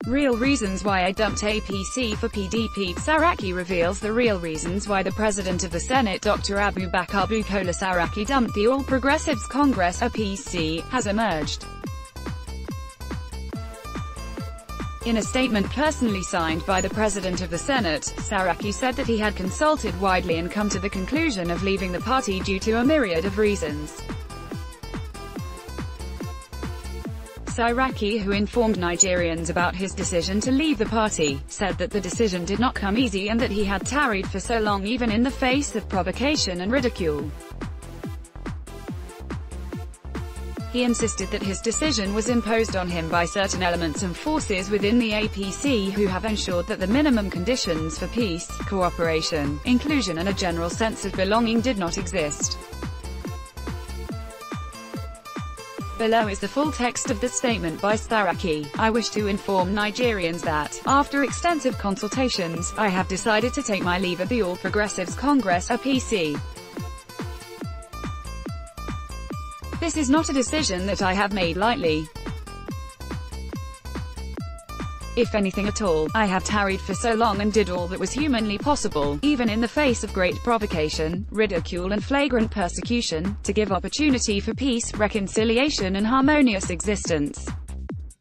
Real reasons why I dumped APC for PDP. Saraki reveals the real reasons why the President of the Senate, Dr. Abubakar Bukola Saraki, dumped the All Progressives Congress (APC), has emerged. In a statement personally signed by the President of the Senate, Saraki said that he had consulted widely and come to the conclusion of leaving the party due to a myriad of reasons. Saraki, who informed Nigerians about his decision to leave the party, said that the decision did not come easy and that he had tarried for so long even in the face of provocation and ridicule. He insisted that his decision was imposed on him by certain elements and forces within the APC who have ensured that the minimum conditions for peace, cooperation, inclusion and a general sense of belonging did not exist. Below is the full text of the statement by Saraki. I wish to inform Nigerians that, after extensive consultations, I have decided to take my leave of the All Progressives Congress (APC). This is not a decision that I have made lightly. If anything at all, I have tarried for so long and did all that was humanly possible, even in the face of great provocation, ridicule and flagrant persecution, to give opportunity for peace, reconciliation and harmonious existence.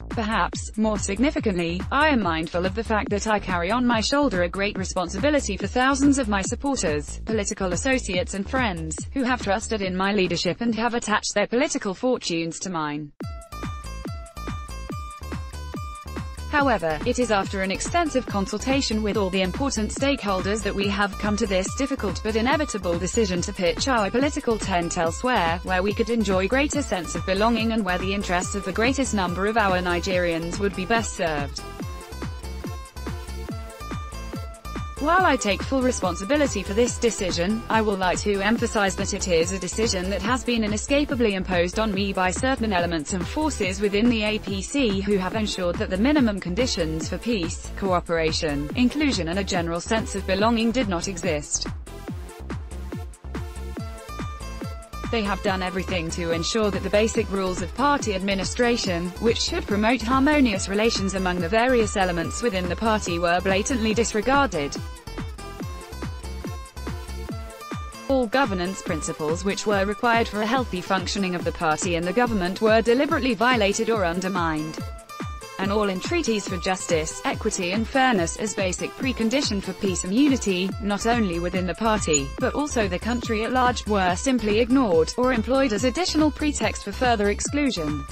Perhaps, more significantly, I am mindful of the fact that I carry on my shoulder a great responsibility for thousands of my supporters, political associates and friends, who have trusted in my leadership and have attached their political fortunes to mine. However, it is after an extensive consultation with all the important stakeholders that we have come to this difficult but inevitable decision to pitch our political tent elsewhere, where we could enjoy greater sense of belonging and where the interests of the greatest number of our Nigerians would be best served. While I take full responsibility for this decision, I would like to emphasize that it is a decision that has been inescapably imposed on me by certain elements and forces within the APC who have ensured that the minimum conditions for peace, cooperation, inclusion and a general sense of belonging did not exist. They have done everything to ensure that the basic rules of party administration, which should promote harmonious relations among the various elements within the party, were blatantly disregarded. All governance principles which were required for a healthy functioning of the party and the government were deliberately violated or undermined. And all in treaties for justice, equity and fairness as basic precondition for peace and unity, not only within the party, but also the country at large, were simply ignored, or employed as additional pretext for further exclusion.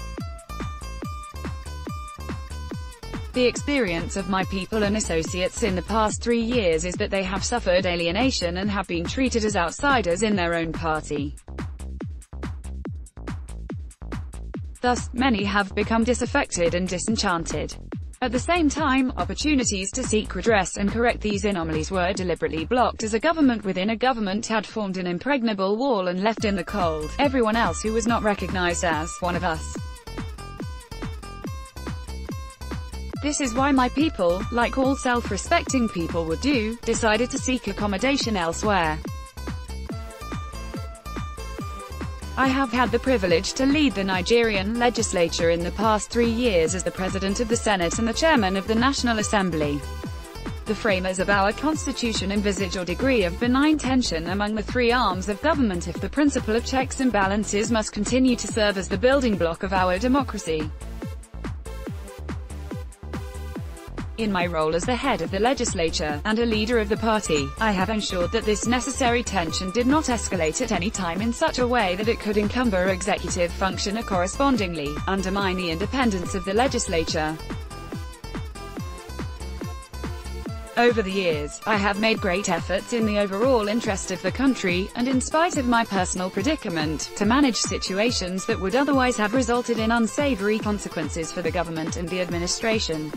The experience of my people and associates in the past 3 years is that they have suffered alienation and have been treated as outsiders in their own party. Thus, many have become disaffected and disenchanted. At the same time, opportunities to seek redress and correct these anomalies were deliberately blocked as a government within a government had formed an impregnable wall and left in the cold everyone else who was not recognized as one of us. This is why my people, like all self-respecting people would do, decided to seek accommodation elsewhere. I have had the privilege to lead the Nigerian legislature in the past 3 years as the President of the Senate and the Chairman of the National Assembly. The framers of our Constitution envisage a degree of benign tension among the three arms of government if the principle of checks and balances must continue to serve as the building block of our democracy. In my role as the head of the legislature, and a leader of the party, I have ensured that this necessary tension did not escalate at any time in such a way that it could encumber executive function or correspondingly, undermine the independence of the legislature. Over the years, I have made great efforts in the overall interest of the country, and in spite of my personal predicament, to manage situations that would otherwise have resulted in unsavory consequences for the government and the administration.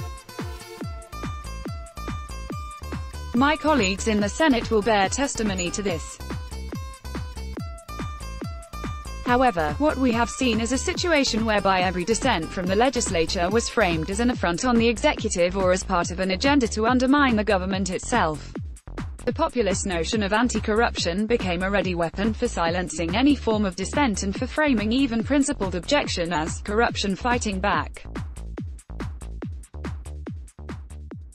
My colleagues in the Senate will bear testimony to this. However, what we have seen is a situation whereby every dissent from the legislature was framed as an affront on the executive or as part of an agenda to undermine the government itself. The populist notion of anti-corruption became a ready weapon for silencing any form of dissent and for framing even principled objection as corruption fighting back.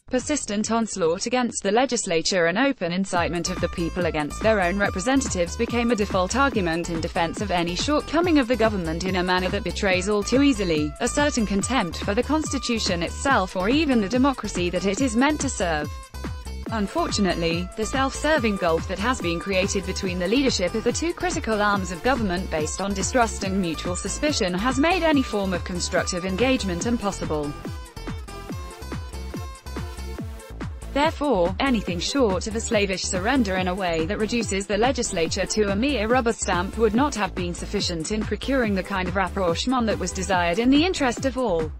Persistent onslaught against the legislature and open incitement of the people against their own representatives became a default argument in defense of any shortcoming of the government in a manner that betrays all too easily a certain contempt for the Constitution itself or even the democracy that it is meant to serve. Unfortunately, the self-serving gulf that has been created between the leadership of the two critical arms of government based on distrust and mutual suspicion has made any form of constructive engagement impossible. Therefore, anything short of a slavish surrender in a way that reduces the legislature to a mere rubber stamp would not have been sufficient in procuring the kind of rapprochement that was desired in the interest of all.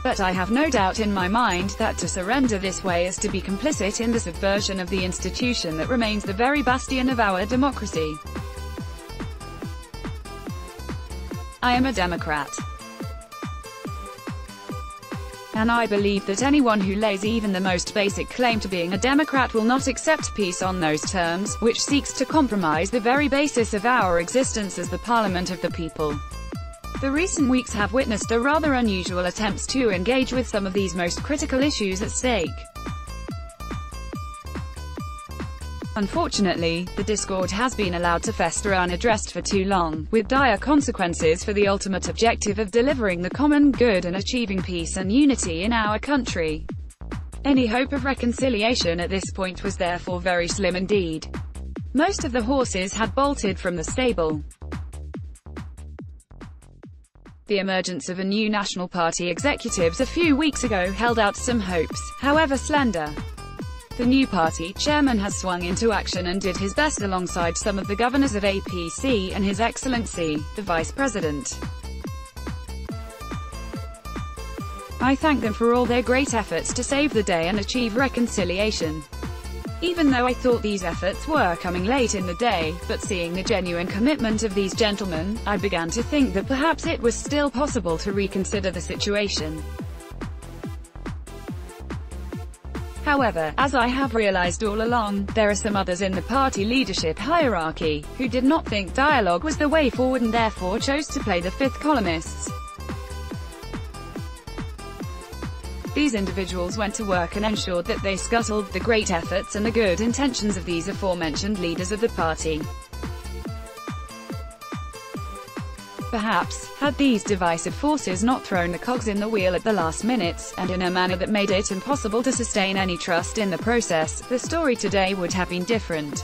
But I have no doubt in my mind that to surrender this way is to be complicit in the subversion of the institution that remains the very bastion of our democracy. I am a Democrat. And I believe that anyone who lays even the most basic claim to being a Democrat will not accept peace on those terms, which seeks to compromise the very basis of our existence as the Parliament of the people. The recent weeks have witnessed a rather unusual attempts to engage with some of these most critical issues at stake. Unfortunately, the discord has been allowed to fester unaddressed for too long, with dire consequences for the ultimate objective of delivering the common good and achieving peace and unity in our country. Any hope of reconciliation at this point was therefore very slim indeed. Most of the horses had bolted from the stable. The emergence of a new National Party executives a few weeks ago held out some hopes, however slender. The new party chairman has swung into action and did his best alongside some of the governors of APC and His Excellency, the Vice President. I thank them for all their great efforts to save the day and achieve reconciliation. Even though I thought these efforts were coming late in the day, but seeing the genuine commitment of these gentlemen, I began to think that perhaps it was still possible to reconsider the situation. However, as I have realized all along, there are some others in the party leadership hierarchy, who did not think dialogue was the way forward and therefore chose to play the fifth columnists. These individuals went to work and ensured that they scuttled the great efforts and the good intentions of these aforementioned leaders of the party. Perhaps, had these divisive forces not thrown the cogs in the wheel at the last minute, and in a manner that made it impossible to sustain any trust in the process, the story today would have been different.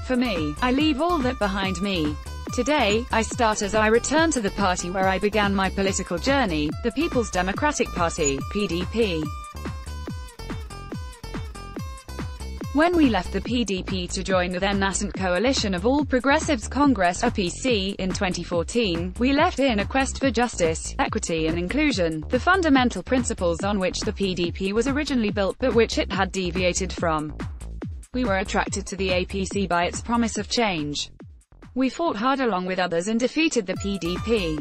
For me, I leave all that behind me. Today, I start as I return to the party where I began my political journey, the People's Democratic Party, PDP. When we left the PDP to join the then nascent Coalition of All Progressives Congress (APC) in 2014, we left in a quest for justice, equity and inclusion, the fundamental principles on which the PDP was originally built but which it had deviated from. We were attracted to the APC by its promise of change. We fought hard along with others and defeated the PDP.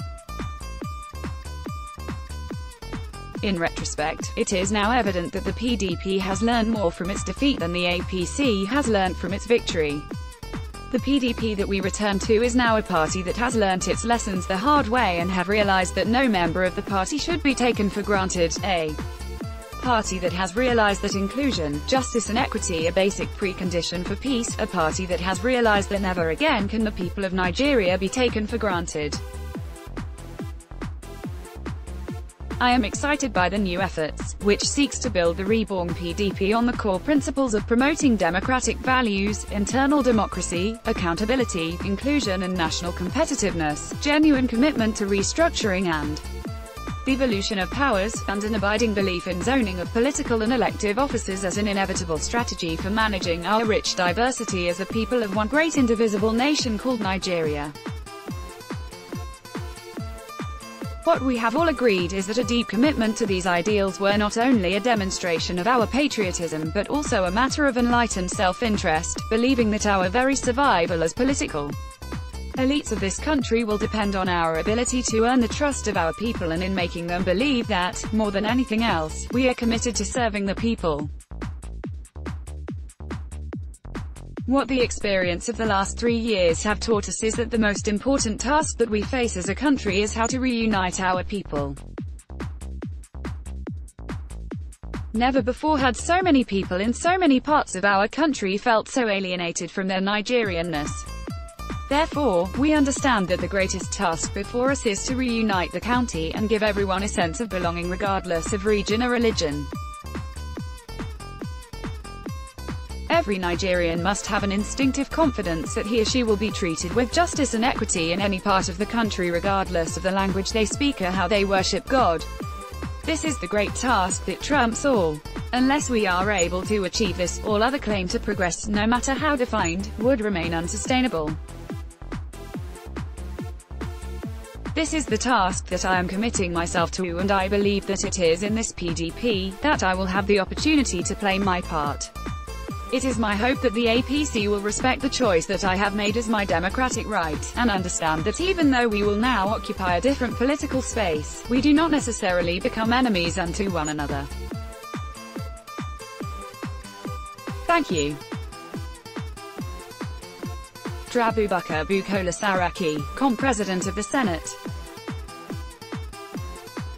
In retrospect, it is now evident that the PDP has learned more from its defeat than the APC has learned from its victory. The PDP that we return to is now a party that has learnt its lessons the hard way and have realized that no member of the party should be taken for granted. A party that has realized that inclusion, justice and equity are basic precondition for peace. A party that has realized that never again can the people of Nigeria be taken for granted. I am excited by the new efforts, which seeks to build the reborn PDP on the core principles of promoting democratic values, internal democracy, accountability, inclusion and national competitiveness, genuine commitment to restructuring and devolution of powers, and an abiding belief in zoning of political and elective offices as an inevitable strategy for managing our rich diversity as a people of one great indivisible nation called Nigeria. What we have all agreed is that a deep commitment to these ideals were not only a demonstration of our patriotism but also a matter of enlightened self-interest, believing that our very survival as political elites of this country will depend on our ability to earn the trust of our people and in making them believe that, more than anything else, we are committed to serving the people. What the experience of the last 3 years have taught us is that the most important task that we face as a country is how to reunite our people. Never before had so many people in so many parts of our country felt so alienated from their Nigerianness. Therefore, we understand that the greatest task before us is to reunite the county and give everyone a sense of belonging regardless of region or religion. Every Nigerian must have an instinctive confidence that he or she will be treated with justice and equity in any part of the country regardless of the language they speak or how they worship God. This is the great task that trumps all. Unless we are able to achieve this, all other claim to progress, no matter how defined, would remain unsustainable. This is the task that I am committing myself to, and I believe that it is in this PDP that I will have the opportunity to play my part. It is my hope that the APC will respect the choice that I have made as my democratic right, and understand that even though we will now occupy a different political space, we do not necessarily become enemies unto one another. Thank you. Abubakar Bukola Saraki, President of the Senate.